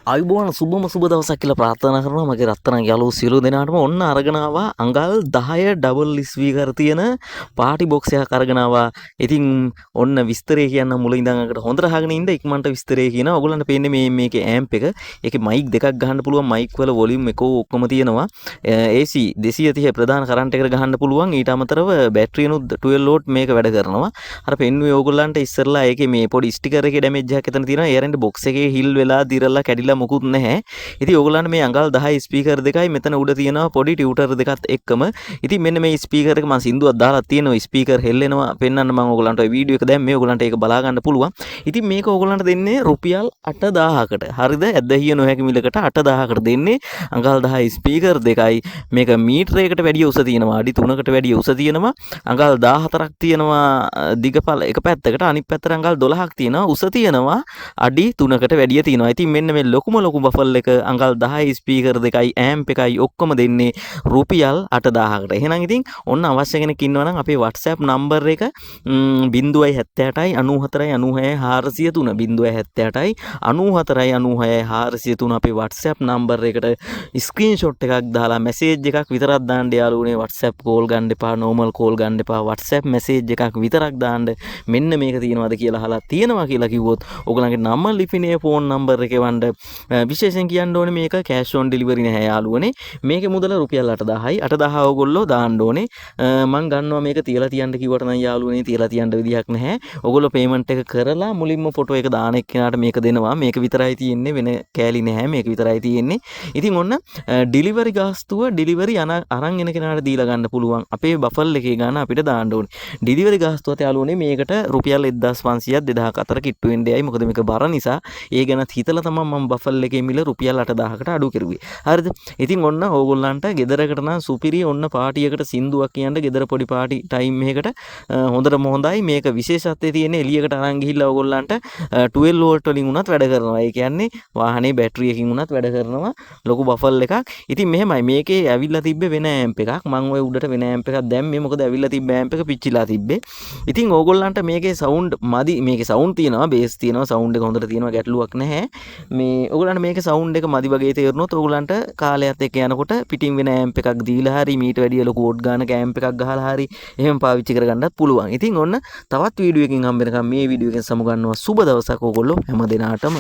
අයිබෝන් සුබම සුබ දවසක් කියලා ප්‍රාර්ථනා කරනවා මගේ රත්තරන් යාළුවෝ සියලු දෙනාටම. ඔන්න අරගෙන ආවා අඟල් 10 ඩබල් ස්පීකර් තියෙන පාටි බොක්ස් එකක් අරගෙන ආවා. ඉතින් ඔන්න විස්තරය කියන්න මුල ඉඳන් අකට හොඳට අහගෙන ඉන්න ඉක්මනට විස්තරය කියනවා. ඔයගොල්ලන්ට පේන්නේ මේකේ ඇම්ප් එක. ඒකේ මයික් දෙකක් ගහන්න පුළුවන්. මයික් වල වොලියුම් එක ඔක්කොම තියෙනවා. AC 230 ප්‍රධාන කරන්ට් එකට ගහන්න පුළුවන්. ඊට අමතරව බැටරියනුත් 12 වෝල්ට් මේක වැඩ කරනවා. අර පෙන්නුවේ ඕගොල්ලන්ට ඉස්සරලා ඒකේ මේ පොඩි ස්ටිකර් එකේ ඩැමේජ් එකක් එතන තියෙනවා. ඒ රෙන්ඩ් බොක්ස් එකේ හිල් වෙලා දිරලා කැඩිලා මුකුත් නැහැ. ඉතින් ඔයගොල්ලන්ට මේ අඟල් 10 ස්පීකර් දෙකයි මෙතන උඩ තියෙනවා පොඩි ටියුටර් දෙකත් එක්කම. ඉතින් මෙන්න මේ ස්පීකර් එක මම සින්දුවක් දාලා තියෙනවා. ස්පීකර් හෙල්ලෙනවා පෙන්වන්න මම ඔයගොල්ලන්ට ওই වීඩියෝ එක දැම්මේ. ඔයගොල්ලන්ට ඒක බලා ගන්න පුළුවන්. ඉතින් මේක ඔයගොල්ලන්ට දෙන්නේ රුපියල් 8000කට. හරිද? ඇදහිය නොහැකි මිලකට 8000කට දෙන්නේ අඟල් 10 ස්පීකර් දෙකයි. මේක මීටරයකට වැඩිය උස තියෙනවා. අඩි 3කට වැඩිය උස තියෙනවා. අඟල් 14ක් තියෙනවා දිගපළ එක පැත්තකට. අනිත් පැත්තට අඟල් 12ක් තියෙනවා. උස තියෙනවා අඩි 3කට වැඩිය තියෙනවා. ඉතින් මෙන්න මේ ලොකුම බෆල් එක අඟල් 10 ස්පීකර් දෙකයි ඇම්ප් එකයි ඔක්කොම දෙන්නේ රුපියල් 8000කට. එහෙනම් ඉතින් ඔන්න අවශ්‍ය කෙනෙක් ඉන්නවා නම් අපේ WhatsApp නම්බර් එක 078යි 94යි 96යි 403 078යි 94යි 96යි 403 අපේ WhatsApp නම්බර් එකට ස්ක්‍රීන්ෂොට් එකක් දාලා මැසේජ් එකක් විතරක් දාන්න යාළුවනේ. WhatsApp කෝල් ගන්න එපා, normal කෝල් ගන්න එපා. WhatsApp මැසේජ් එකක් විතරක් දාන්න. මෙන්න මේක තියෙනවද කියලා අහලා තියෙනවා කියලා කිව්වොත් ඔයගලගේ නම ලිපිනේ ෆෝන් නම්බර් එකේ වණ්ඩ විශේෂයෙන් කියන්න ඕනේ මේක කෑෂ් ඔන් ඩෙලිවරි නැහැ යාළුවනේ. මේකේ මුදල රුපියල් 8000යි. 8000 ඔයගොල්ලෝ දාන්න ඕනේ. මම ගන්නවා මේක තියලා තියන්න කිව්වට නම් යාළුවනේ තියලා තියන්න විදිහක් නැහැ. ඔයගොල්ලෝ පේමන්ට් එක කරලා මුලින්ම ෆොටෝ එක දාන එක්කෙනාට මේක දෙනවා. මේක විතරයි තියෙන්නේ, වෙන කෑලි නැහැ. මේක විතරයි තියෙන්නේ. ඉතින් ඔන්න ඩෙලිවරි ගාස්තුව ඩෙලිවරි අරන් එන කෙනාට දීලා ගන්න පුළුවන්. අපේ බෆල් එකේ ගාන අපිට දාන්න ඕනේ. ඩෙලිවරි ගාස්තුවත් යාළුවනේ මේකට රුපියල් 1500ක් 2000ක් අතර කිට්ටු වෙන්නේයි. මොකද මේක බර නිසා. ඒ ගැනත් හිතලා තමයි මම බෆල් එකේ මිල රුපියල් 8000කට අඩු කරුවේ. හරිද? ඉතින් ඔන්න ඕගොල්ලන්ට ගෙදරකට නම් සුපිරි ඔන්න පාටියකට සින්දුවක් කියන්න ගෙදර පොඩි පාටි ටයිම් එකකට හොඳටම හොඳයි. මේක විශේෂත්වයේ තියෙන එළියකට අරන් ගිහිල්ලා ඕගොල්ලන්ට 12 වෝල්ට් වලින් උනත් වැඩ කරනවා. ඒ කියන්නේ වාහනේ බැටරි එකකින් උනත් වැඩ කරනවා. ලොකු බෆල් එකක්. ඉතින් මෙහෙමයි මේකේ ඇවිල්ලා තිබ්බේ වෙන ඇම්ප් එකක්. මම ওই උඩට වෙන ඇම්ප් එකක් දැම්මේ. මොකද ඇවිල්ලා තිබ්බ ඇම්ප් එක පිච්චිලා තිබ්බේ. ඉතින් ඕගොල්ලන්ට මේකේ සවුන්ඩ් මදි. මේකේ සවුන්ඩ් තියෙනවා, බේස් තියෙනවා, සවුන්ඩ් එක හොඳට තියෙනවා, ගැටලුවක් නැහැ. මේ ඔයගොල්ලන්ට මේකේ සවුන්ඩ් එක මදි වගේ තේරුනොත් ඔයගොල්ලන්ට කාලයත් එක්ක යනකොට පිටින් වෙන ඇම්ප් එකක් දීලා හරි මීට වැඩිය ලොකු වෝට් ගානක ඇම්ප් එකක් ගහලා හරි එහෙම පාවිච්චි කරගන්නත් පුළුවන්. ඉතින් ඔන්න තවත් වීඩියෝ එකකින් හම්බ වෙනකම් මේ වීඩියෝ එකෙන් සමු ගන්නවා. සුබ දවසක් ඕගොල්ලෝ හැම දිනාටම.